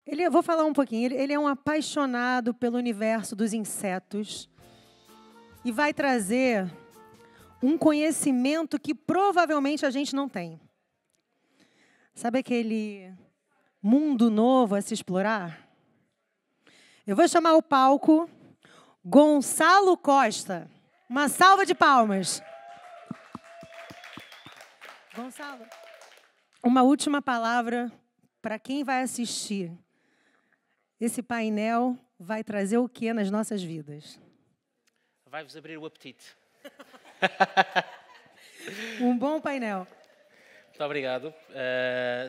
Eu vou falar um pouquinho. Ele é um apaixonado pelo universo dos insetos e vai trazer um conhecimento que provavelmente a gente não tem. Sabe aquele mundo novo a se explorar? Eu vou chamar ao palco Goncalo Costa. Uma salva de palmas. Goncalo, uma última palavra para quem vai assistir. Esse painel vai trazer o que nas nossas vidas? Vai-vos abrir o apetite. Um bom painel. Muito obrigado.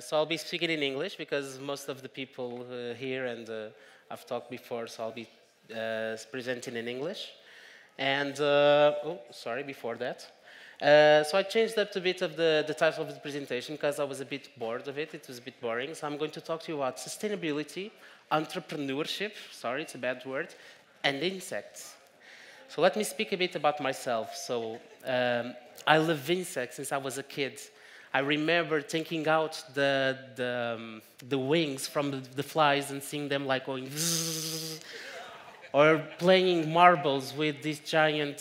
So I'll be speaking in English because most of the people here and I've talked before, so I'll be presenting in English. And, before that. So I changed up a bit of the title of the presentation because I was a bit bored of it. It was a bit boring. So I'm going to talk to you about sustainability, entrepreneurship, sorry, it's a bad word, and insects. So let me speak a bit about myself. So I love insects since I was a kid. I remember taking out the wings from the flies and seeing them like going zzz, or playing marbles with these giant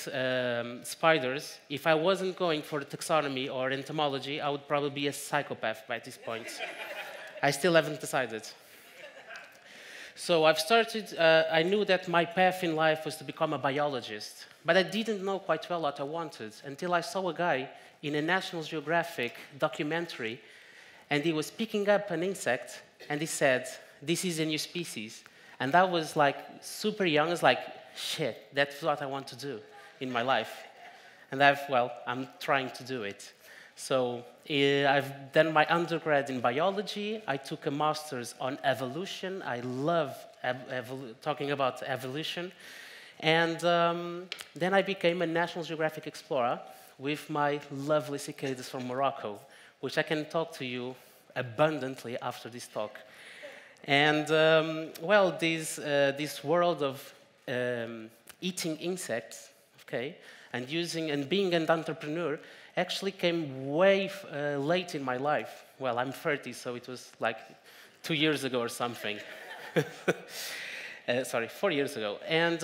spiders. If I wasn't going for taxonomy or entomology, I would probably be a psychopath by this point. I still haven't decided. So I've started, I knew that my path in life was to become a biologist, but I didn't know quite well what I wanted until I saw a guy in a National Geographic documentary, and he was picking up an insect, and he said, "This is a new species." And I was like super young. I was like, shit, that's what I want to do in my life. And I'm trying to do it. So I've done my undergrad in biology. I took a master's on evolution. I love talking about evolution. And then I became a National Geographic explorer with my lovely cicadas from Morocco, which I can talk to you abundantly after this talk. And, this world of eating insects, okay, and being an entrepreneur actually came way late in my life. Well, I'm 30, so it was like 2 years ago or something. 4 years ago. And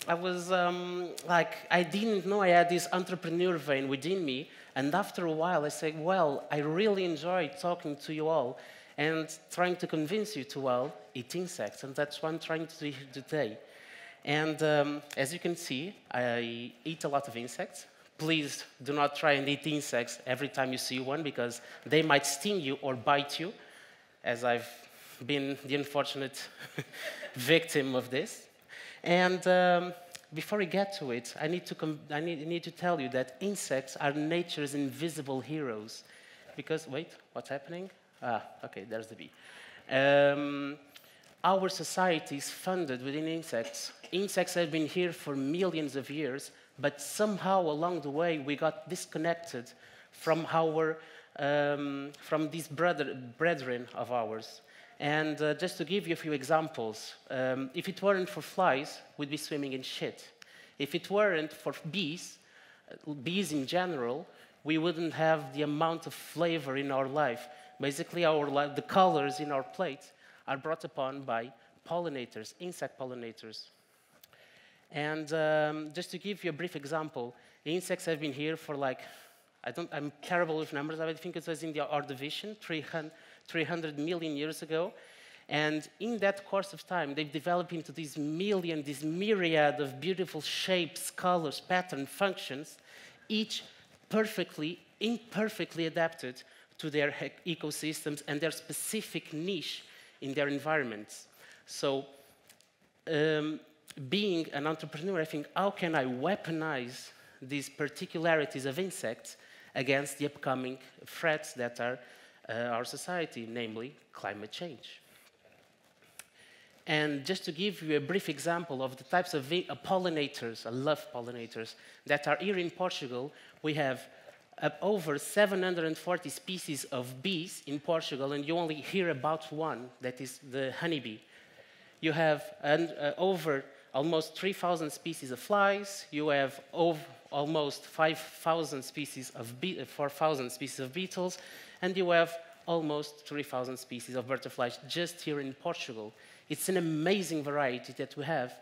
I was I didn't know I had this entrepreneur vein within me. And after a while, I said, well, I really enjoy talking to you all and trying to convince you to, eat insects. And that's what I'm trying to do here today. And as you can see, I eat a lot of insects. Please do not try and eat insects every time you see one, because they might sting you or bite you, as I've been the unfortunate victim of this. And before we get to it, I need to tell you that insects are nature's invisible heroes. Because, wait, what's happening? Okay, there's the bee. Our society is funded within insects. Insects have been here for millions of years, but somehow along the way we got disconnected from these brethren of ours. And just to give you a few examples, if it weren't for flies, we'd be swimming in shit. If it weren't for bees in general, we wouldn't have the amount of flavor in our life. Basically, the colors in our plate are brought upon by pollinators, insect pollinators. And just to give you a brief example, the insects have been here for I'm terrible with numbers, I think it was in the Ordovician, 300 million years ago. And in that course of time, they've developed into this myriad of beautiful shapes, colors, patterns, functions, each imperfectly adapted to their ecosystems and their specific niche in their environments. So being an entrepreneur, I think, how can I weaponize these particularities of insects against the upcoming threats that are our society, namely climate change? And just to give you a brief example of the types of pollinators, I love pollinators, that are here in Portugal, we have over 740 species of bees in Portugal, and you only hear about one, that is the honeybee. You have over almost 3,000 species of flies. You have almost 4,000 species of beetles, and you have almost 3,000 species of butterflies just here in Portugal. It's an amazing variety that we have.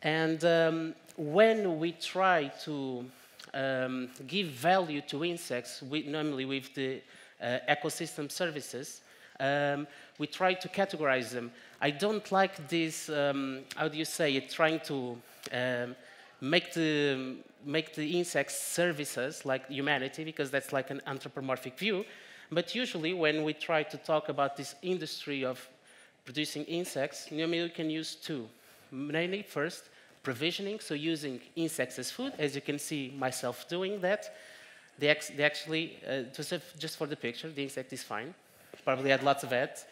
And when we try to give value to insects, namely with the ecosystem services, we try to categorize them. I don't like this, how do you say it, trying to make the insects services like humanity, because that's like an anthropomorphic view. But usually when we try to talk about this industry of producing insects, normally we can use two. Namely, first, provisioning, so using insects as food. As you can see myself doing that. They actually, just for the picture, the insect is fine. Probably had lots of ads.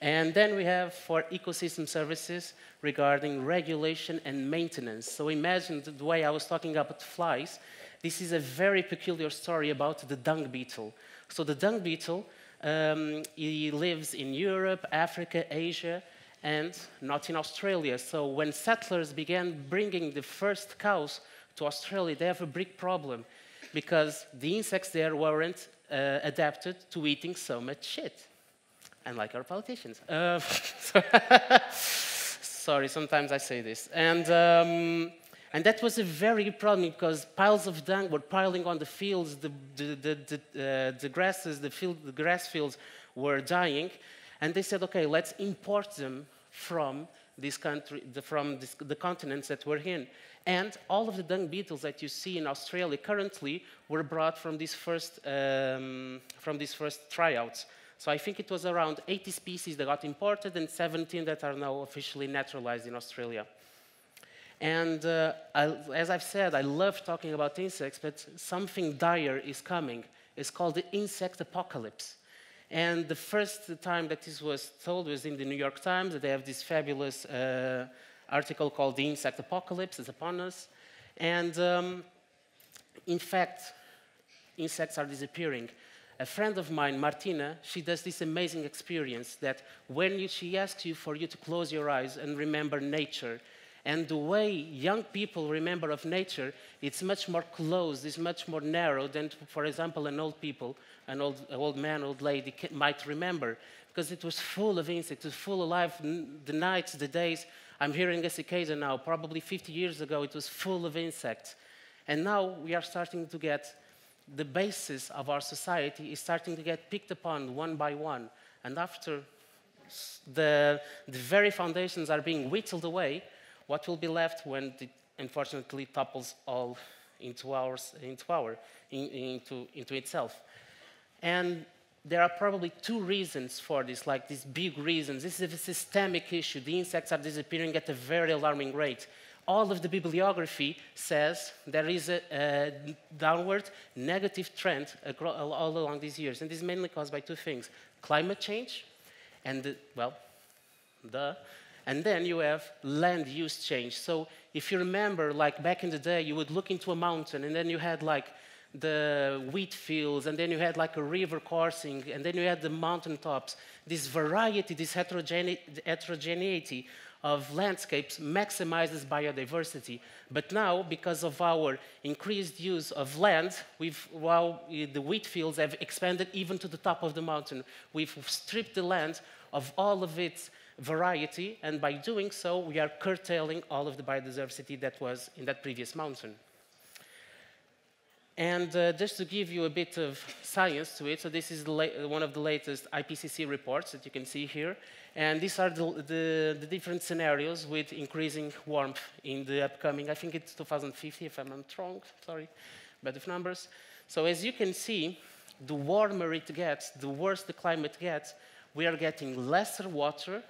And then we have for ecosystem services regarding regulation and maintenance. So imagine the way I was talking about flies. This is a very peculiar story about the dung beetle. So the dung beetle, he lives in Europe, Africa, Asia, and not in Australia. So when settlers began bringing the first cows to Australia, they have a big problem because the insects there weren't adapted to eating so much shit. Unlike our politicians. Sorry, sometimes I say this. And that was a very big problem because piles of dung were piling on the fields, the grasses, the grass fields were dying. And they said, okay, let's import them from this country, the continents that we're in. And all of the dung beetles that you see in Australia currently were brought from these first tryouts. So I think it was around 80 species that got imported and 17 that are now officially naturalized in Australia. And as I've said, I love talking about insects, but something dire is coming. It's called the insect apocalypse. And the first time that this was told was in the New York Times. They have this fabulous article called The Insect Apocalypse is Upon Us. And in fact, insects are disappearing. A friend of mine, Martina, she does this amazing experience that when she asks you for you to close your eyes and remember nature, and the way young people remember of nature, it's much more closed, it's much more narrow than, for example, an old man, old lady might remember, because it was full of insects, it was full of life, the nights, the days. I'm hearing a cicada now, probably 50 years ago, it was full of insects. And now we are starting to get the basis of our society is starting to get picked upon one by one. And after the very foundations are being whittled away, what will be left when it unfortunately topples all into itself? And there are probably two reasons for this, like these big reasons. This is a systemic issue. The insects are disappearing at a very alarming rate. All of the bibliography says there is a downward negative trend all along these years. And this is mainly caused by two things. Climate change, and and then you have land use change. So if you remember, like back in the day, you would look into a mountain, and then you had like the wheat fields, and then you had like a river coursing, and then you had the mountain tops. This variety, this heterogeneity of landscapes maximizes biodiversity. But now, because of our increased use of land, the wheat fields have expanded even to the top of the mountain. We've stripped the land of all of its variety, and by doing so, we are curtailing all of the biodiversity that was in that previous mountain. And just to give you a bit of science to it, so this is one of the latest IPCC reports that you can see here. And these are the different scenarios with increasing warmth in the upcoming, I think it's 2050, if I'm not wrong, sorry, bad of numbers. So as you can see, the warmer it gets, the worse the climate gets, we are getting lesser water,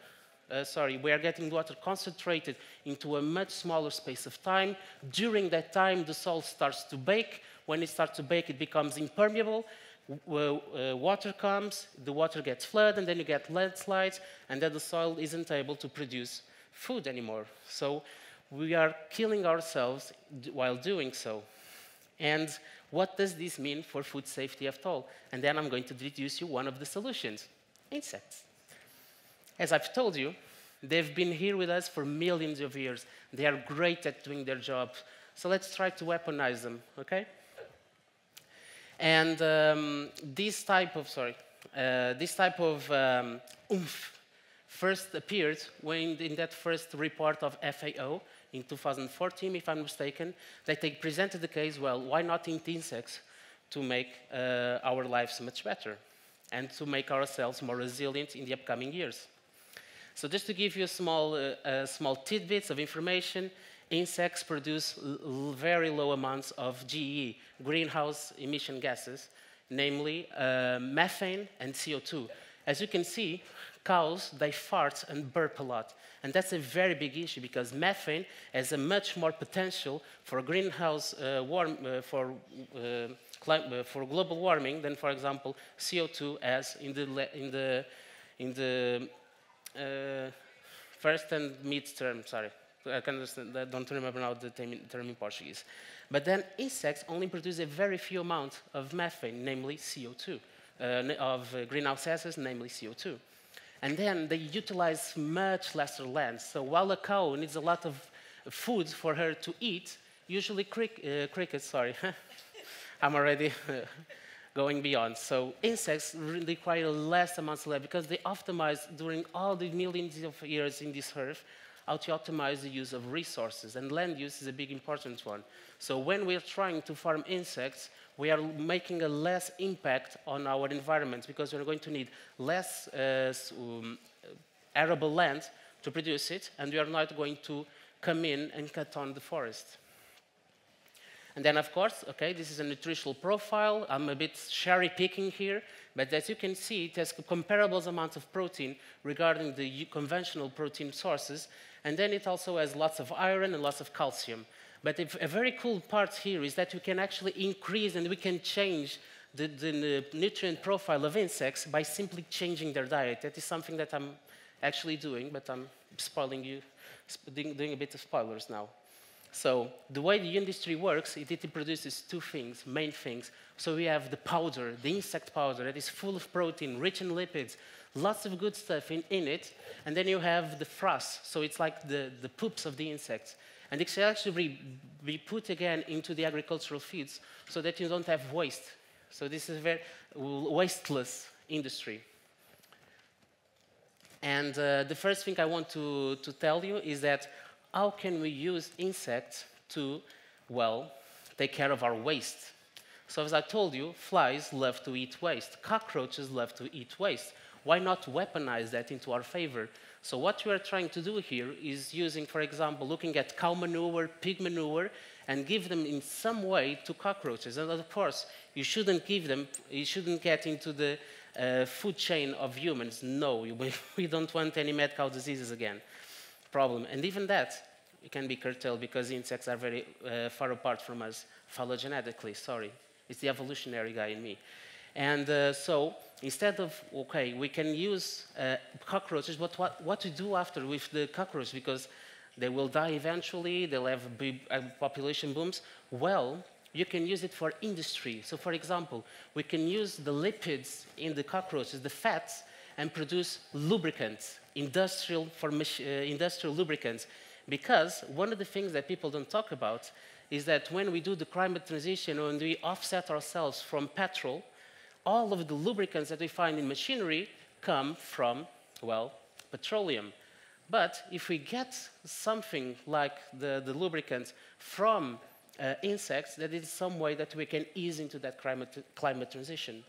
we are getting water concentrated into a much smaller space of time. During that time, the soil starts to bake. When it starts to bake, it becomes impermeable. Water comes, the water gets flooded, and then you get landslides, and then the soil isn't able to produce food anymore. So we are killing ourselves while doing so. And what does this mean for food safety at all? And then I'm going to introduce you one of the solutions: insects. As I've told you, they've been here with us for millions of years. They are great at doing their job. So let's try to weaponize them, okay? And this type of, this type of oomph first appeared when in that first report of FAO in 2014, if I'm mistaken, that they presented the case, well, why not eat insects to make our lives much better and to make ourselves more resilient in the upcoming years. So just to give you small tidbits of information, insects produce very low amounts of GE, greenhouse emission gases, namely methane and CO2. As you can see, cows, they fart and burp a lot. And that's a very big issue because methane has a much more potential for greenhouse for global warming than, for example, CO2 has in the first and mid-term, sorry. I can understand, I don't remember now the term in Portuguese. But then insects only produce a very few amount of methane, namely CO2, of greenhouse gases, namely CO2. And then they utilize much lesser land. So while a cow needs a lot of food for her to eat, usually crickets, sorry, I'm already going beyond. So insects require less amounts of land because they optimize during all the millions of years in this earth how to optimize the use of resources. And land use is a big important one. So when we're trying to farm insects, we are making a less impact on our environment because we're going to need less arable land to produce it, and we are not going to come in and cut on the forest. And then, of course, okay, this is a nutritional profile. I'm a bit cherry-picking here, but as you can see, it has comparable amounts of protein regarding the conventional protein sources, and then it also has lots of iron and lots of calcium. But a very cool part here is that we can actually increase and we can change the nutrient profile of insects by simply changing their diet. That is something that I'm actually doing, but I'm spoiling you, doing a bit of spoilers now. So the way the industry works, it produces two things, main things. So we have the powder, the insect powder, that is full of protein, rich in lipids, lots of good stuff in it. And then you have the frass, so it's like the poops of the insects. And it should actually be put again into the agricultural feeds so that you don't have waste. So this is a very wasteless industry. And the first thing I want to tell you is that how can we use insects to, well, take care of our waste? So as I told you, flies love to eat waste. Cockroaches love to eat waste. Why not weaponize that into our favor? So what we are trying to do here is using, for example, looking at cow manure, pig manure, and give them in some way to cockroaches. And of course, you shouldn't give them, you shouldn't get into the food chain of humans. No, we don't want any mad cow diseases again. Problem. And even that, it can be curtailed because insects are very far apart from us phylogenetically, sorry. It's the evolutionary guy in me. And so instead of, okay, we can use cockroaches, but what to do after with the cockroaches? Because they will die eventually, they'll have big population booms. Well, you can use it for industry. So for example, we can use the lipids in the cockroaches, the fats, and produce lubricants, industrial lubricants. Because one of the things that people don't talk about is that when we do the climate transition, when we offset ourselves from petrol, all of the lubricants that we find in machinery come from, well, petroleum. But if we get something like the lubricants from insects, that is some way that we can ease into that climate transition.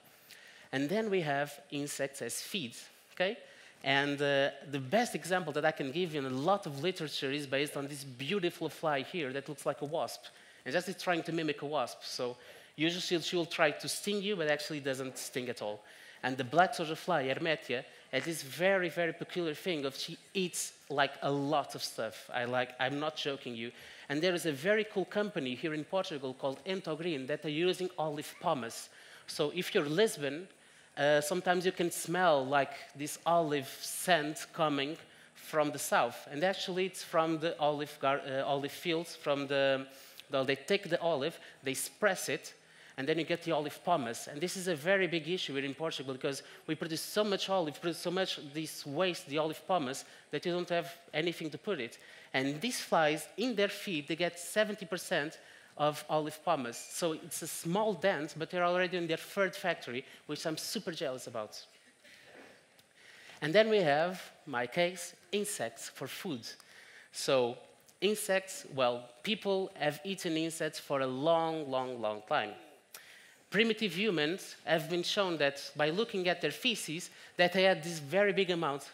And then we have insects as feeds, okay? And the best example that I can give you in a lot of literature is based on this beautiful fly here that looks like a wasp. And just trying to mimic a wasp. So usually she will try to sting you, but actually doesn't sting at all. And the black soldier fly, Hermetia, has this very, very peculiar thing of she eats like a lot of stuff. I'm not joking you. And there is a very cool company here in Portugal called Entogreen that are using olive pomace. So if you're Lisbon, sometimes you can smell like this olive scent coming from the south. And actually it's from the olive fields, they take the olive, they press it, and then you get the olive pomace. And this is a very big issue here in Portugal because we produce so much olive, produce so much this waste, the olive pomace, that you don't have anything to put it. And these flies, in their feed, they get 70% of olive pomace. So it's a small dent, but they're already in their third factory, which I'm super jealous about. And then we have, my case, insects for food. So insects, well, people have eaten insects for a long, long, long time. Primitive humans have been shown that by looking at their feces, that they had this very big amount,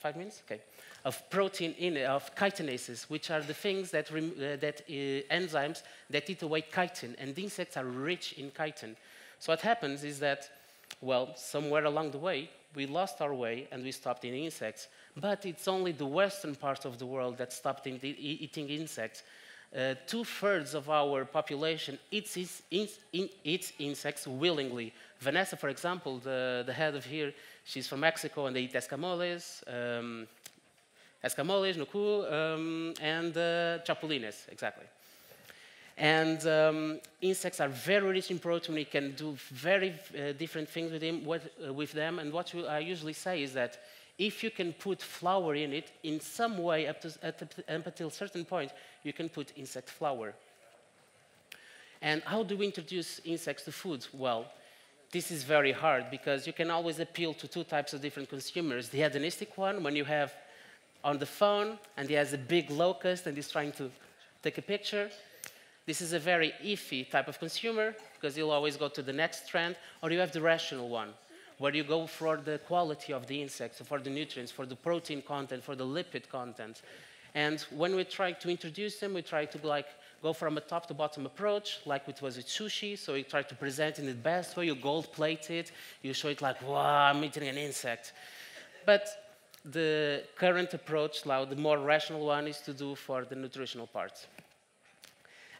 5 minutes? Okay, of protein of chitinases, which are the things that, enzymes that eat away chitin, and the insects are rich in chitin. So what happens is that, well, somewhere along the way, we lost our way and we stopped eating insects. But it's only the western part of the world that stopped eating insects. 2/3 of our population eats insects willingly. Vanessa, for example, the head of here, she's from Mexico, and they eat escamoles, nuku, and chapulines, exactly. And insects are very rich in protein. We can do very different things with them. And what I usually say is that if you can put flour in it, in some way, up until a certain point, you can put insect flour. And how do we introduce insects to food? Well, this is very hard because you can always appeal to 2 types of different consumers. The hedonistic one, when you have on the phone and he has a big locust and he's trying to take a picture. This is a very iffy type of consumer because you'll always go to the next trend. Or you have the rational one, where you go for the quality of the insects, for the nutrients, for the protein content, for the lipid content. And when we try to introduce them, we try to go from a top-to-bottom approach, like it was with sushi. So you try to present in the best way. You gold-plate it. You show it like, wow, I'm eating an insect. But the current approach, now the more rational one, is to do for the nutritional part.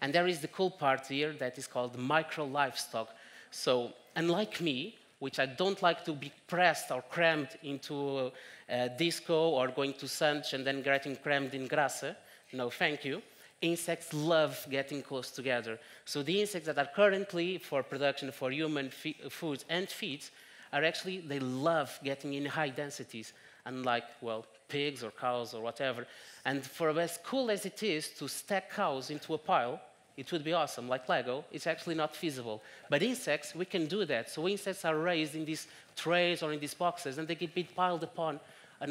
And there is the cool part here that is called micro-livestock. So unlike me, which I don't like to be pressed or crammed into a disco or going to Sanch and then getting crammed in grasa, no thank you. Insects love getting close together. So the insects that are currently for production for human foods and feeds are actually, they love getting in high densities, unlike, well, pigs or cows or whatever. And for as cool as it is to stack cows into a pile, it would be awesome, like Lego. It's actually not feasible. But insects, we can do that. So insects are raised in these trays or in these boxes, and they get piled upon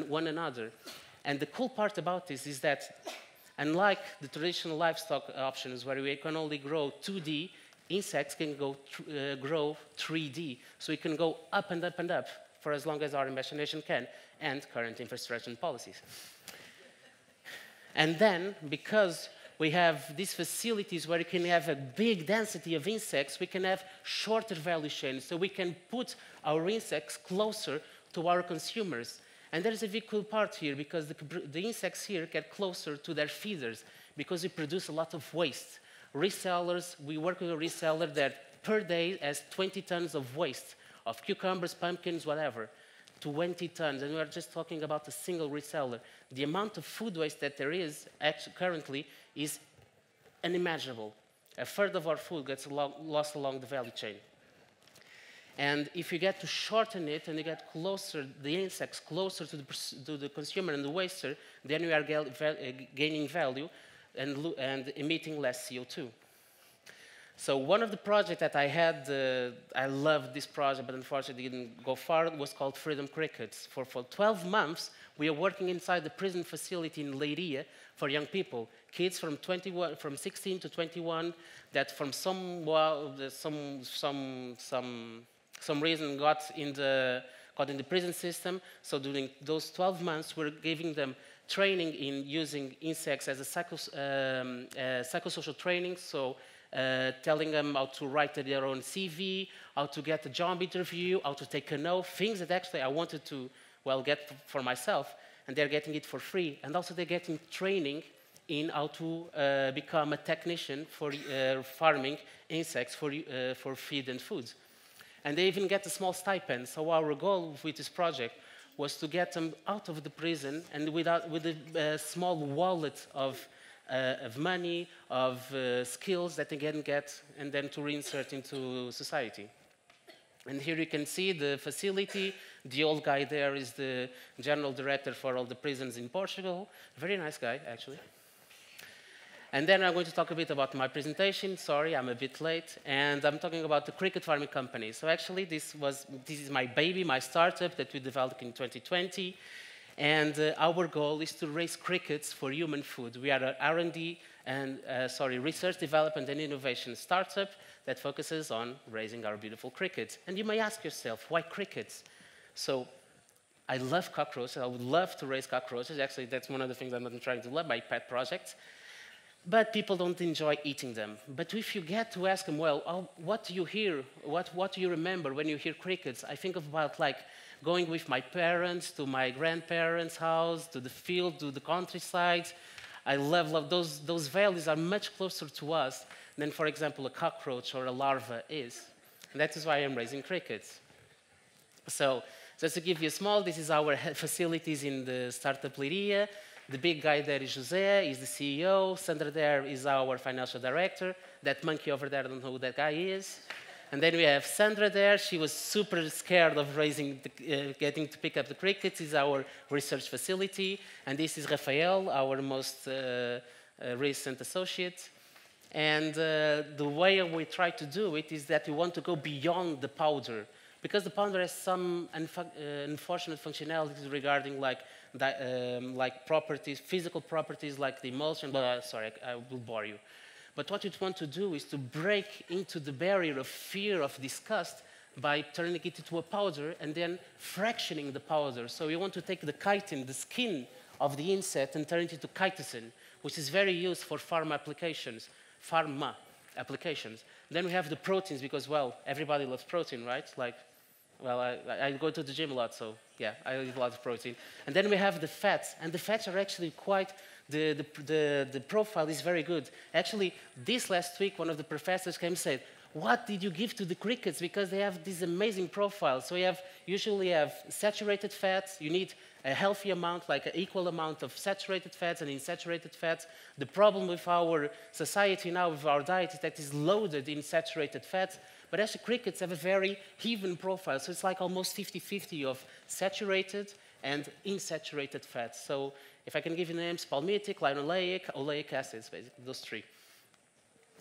one another. And the cool part about this is that, unlike the traditional livestock options where we can only grow 2D, insects can grow 3D. So we can go up and up and up for as long as our imagination can, and current infrastructure and policies. And then, because we have these facilities where you can have a big density of insects, we can have shorter value chains, so we can put our insects closer to our consumers. And there's a very cool part here, because the insects here get closer to their feeders, because we produce a lot of waste. Resellers, we work with a reseller that per day has 20 tons of waste, of cucumbers, pumpkins, whatever. 20 tons, and we're just talking about a single reseller. The amount of food waste that there is currently is unimaginable. 1/3 of our food gets lost along the value chain. And if you get to shorten it and you get closer, the insects closer to the consumer and the waster, then we are gaining value and emitting less CO2. So one of the projects that I had, I loved this project, but unfortunately didn't go far, was called Freedom Crickets. For 12 months, we are working inside the prison facility in Leiria for young people, kids from 16 to 21, that from some reason got in the prison system. So during those 12 months, we're giving them training in using insects as a psychosocial training. So telling them how to write their own CV, how to get a job interview, how to take an oath, things that actually I wanted to, well, get for myself, and they're getting it for free. And also they're getting training in how to become a technician for farming insects for feed and foods. And they even get a small stipend. So our goal with this project was to get them out of the prison and with a small wallet of money, of skills that they can get, and then to reinsert into society. And here you can see the facility. The old guy there is the general director for all the prisons in Portugal. Very nice guy, actually. And then I'm going to talk a bit about my presentation. Sorry, I'm a bit late. And I'm talking about the cricket farming company. So actually, this is my baby, my startup that we developed in 2020. And our goal is to raise crickets for human food. We are an R&D and, research, development, and innovation startup that focuses on raising our beautiful crickets. And you may ask yourself, why crickets? So I love cockroaches. I would love to raise cockroaches. Actually, that's one of the things I'm trying to love, my pet project. But people don't enjoy eating them. But if you get to ask them, well, what do you hear? What do you remember when you hear crickets? I think about like going with my parents to my grandparents' house, to the field, to the countryside. I love those values are much closer to us than, for example, a cockroach or a larva is. And that is why I'm raising crickets. So just to give you a small, this is our facilities in the startup Liria. The big guy there is José, he's the CEO. Sandra there is our financial director. That monkey over there, I don't know who that guy is. And then we have Sandra there. She was super scared of getting to pick up the crickets. This is our research facility. And this is Rafael, our most recent associate. And the way we try to do it is that we want to go beyond the powder. Because the powder has some unfortunate functionalities regarding like properties, physical properties like the emulsion, but sorry, I will bore you. But what we want to do is to break into the barrier of fear, of disgust, by turning it into a powder and then fractioning the powder. So we want to take the chitin, the skin of the insect, and turn it into chitosan, which is very used for pharma applications. Then we have the proteins, because, well, everybody loves protein, right? Like, well, I go to the gym a lot, so yeah, I eat a lot of protein. And then we have the fats, and the fats are actually quite, the profile is very good. Actually, this last week, one of the professors came and said, what did you give to the crickets? Because they have this amazing profile. So you usually have saturated fats. You need a healthy amount, like an equal amount of saturated fats and unsaturated fats. The problem with our society now, with our diet, is that it's loaded in saturated fats. But actually, crickets have a very even profile. So it's like almost 50-50 of saturated and unsaturated fats. So if I can give you names, palmitic, linoleic, oleic acids, basically, those three.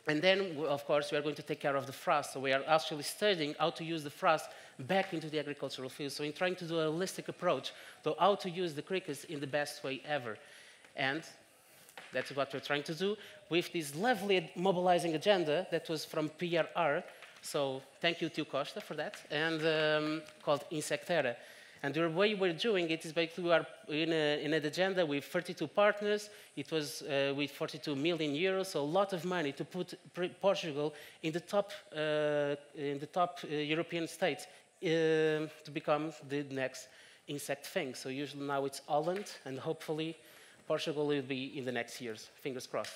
And then, of course, we are going to take care of the frost. So we are actually studying how to use the frost back into the agricultural field. So in trying to do a holistic approach to how to use the crickets in the best way ever. And that's what we're trying to do with this lovely mobilizing agenda that was from PRR. So thank you to Costa for that, and called Insectera. And the way we're doing it is basically we are in an agenda with 32 partners. It was with 42 million euros, so a lot of money to put Portugal in the top European states to become the next insect thing. So usually now it's Holland, and hopefully Portugal will be in the next years. Fingers crossed.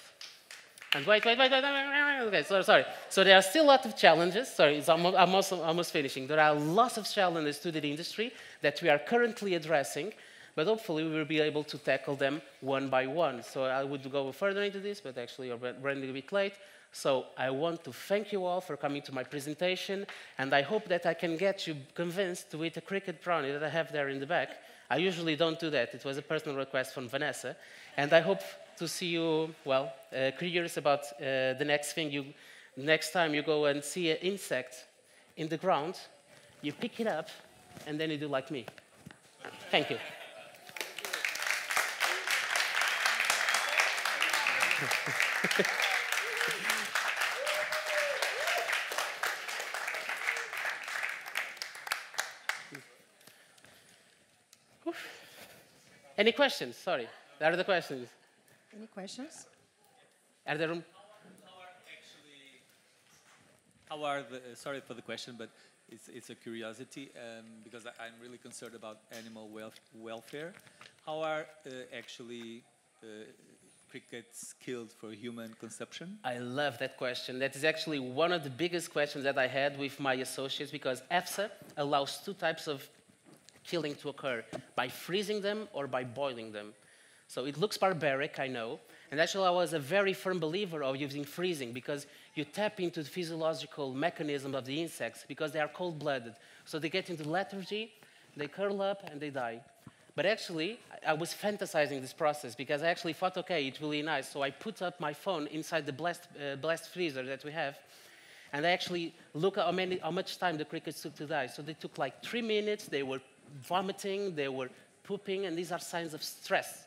And wait. Okay, sorry. So there are still a lot of challenges. Sorry, I'm almost finishing. There are lots of challenges to the industry that we are currently addressing, but hopefully we will be able to tackle them one by one. So I would go further into this, but actually you're running a bit late. So I want to thank you all for coming to my presentation, and I hope that I can get you convinced to eat a cricket brownie that I have there in the back. I usually don't do that. It was a personal request from Vanessa, and I hope to see you, well, curious about the next thing. Next time you go and see an insect in the ground, you pick it up, and then you do like me. Thank you. Any questions? Sorry, that are the questions. Any questions? Are there room? Sorry for the question, but it's a curiosity because I'm really concerned about animal welfare. How are actually crickets killed for human consumption? I love that question. That is actually one of the biggest questions that I had with my associates, because EFSA allows two types of killing to occur, by freezing them or by boiling them. So it looks barbaric, I know. And actually, I was a very firm believer of using freezing, because you tap into the physiological mechanism of the insects, because they are cold-blooded. So they get into lethargy, they curl up, and they die. But actually, I was fantasizing this process because I actually thought, okay, it's really nice. So I put up my phone inside the blast freezer that we have, and I actually look at how much time the crickets took to die. So they took like 3 minutes. They were vomiting, they were pooping, and these are signs of stress.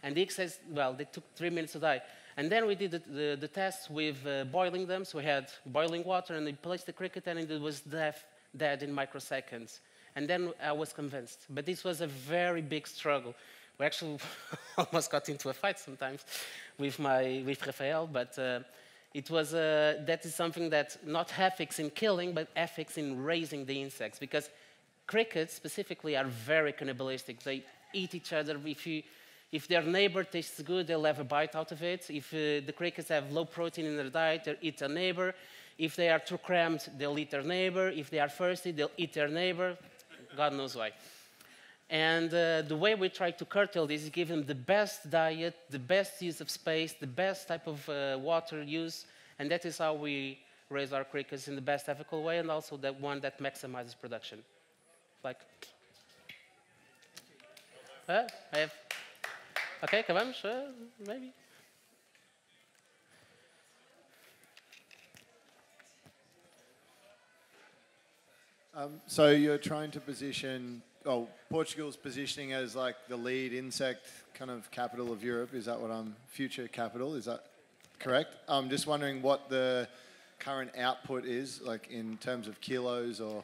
And Dick says, well, they took 3 minutes to die. And then we did the test with boiling them. So we had boiling water, and we placed the cricket, and it was dead in microseconds. And then I was convinced. But this was a very big struggle. We actually almost got into a fight sometimes with Rafael, but that is something that not ethics in killing, but ethics in raising the insects. Because crickets specifically are very cannibalistic. They eat each other. If their neighbor tastes good, they'll have a bite out of it. If the crickets have low protein in their diet, they'll eat their neighbor. If they are too cramped, they'll eat their neighbor. If they are thirsty, they'll eat their neighbor. God knows why. And the way we try to curtail this is give them the best diet, the best use of space, the best type of water use, and that is how we raise our crickets in the best ethical way, and also that one that maximizes production. Like, I have. Okay, acabamos? Maybe. So you're trying to position, Portugal's positioning as like the lead insect kind of capital of Europe. Is that what future capital? Is that correct? I'm just wondering what the current output is, like in terms of kilos or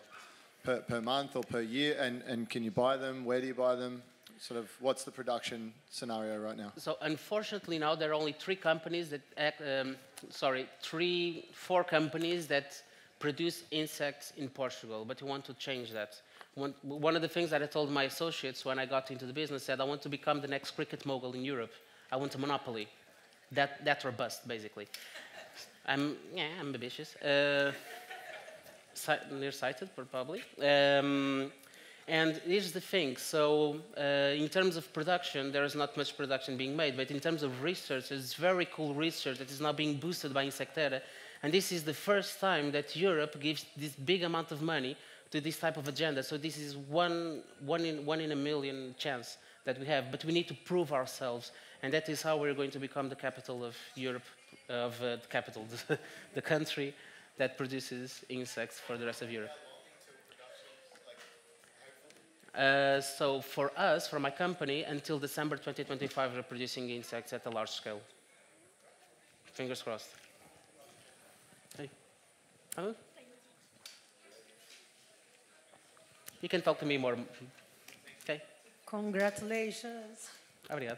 per month or per year, and can you buy them? Where do you buy them? Sort of, what's the production scenario right now? So unfortunately now there are only 4 companies that produce insects in Portugal, but we want to change that. One of the things that I told my associates when I got into the business said, I want to become the next cricket mogul in Europe. I want a monopoly. That's robust, basically. I'm ambitious. Nearsighted, probably. And here's the thing. So in terms of production, there is not much production being made. But in terms of research, there's very cool research that is now being boosted by Insectera. And this is the first time that Europe gives this big amount of money to this type of agenda. So this is one in a million chance that we have. But we need to prove ourselves. And that is how we're going to become the capital of Europe, the country that produces insects for the rest of Europe. So for us, for my company, until December 2025, we're producing insects at a large scale. Fingers crossed. Hey. Huh? You can talk to me more. Okay. Congratulations. Obrigado.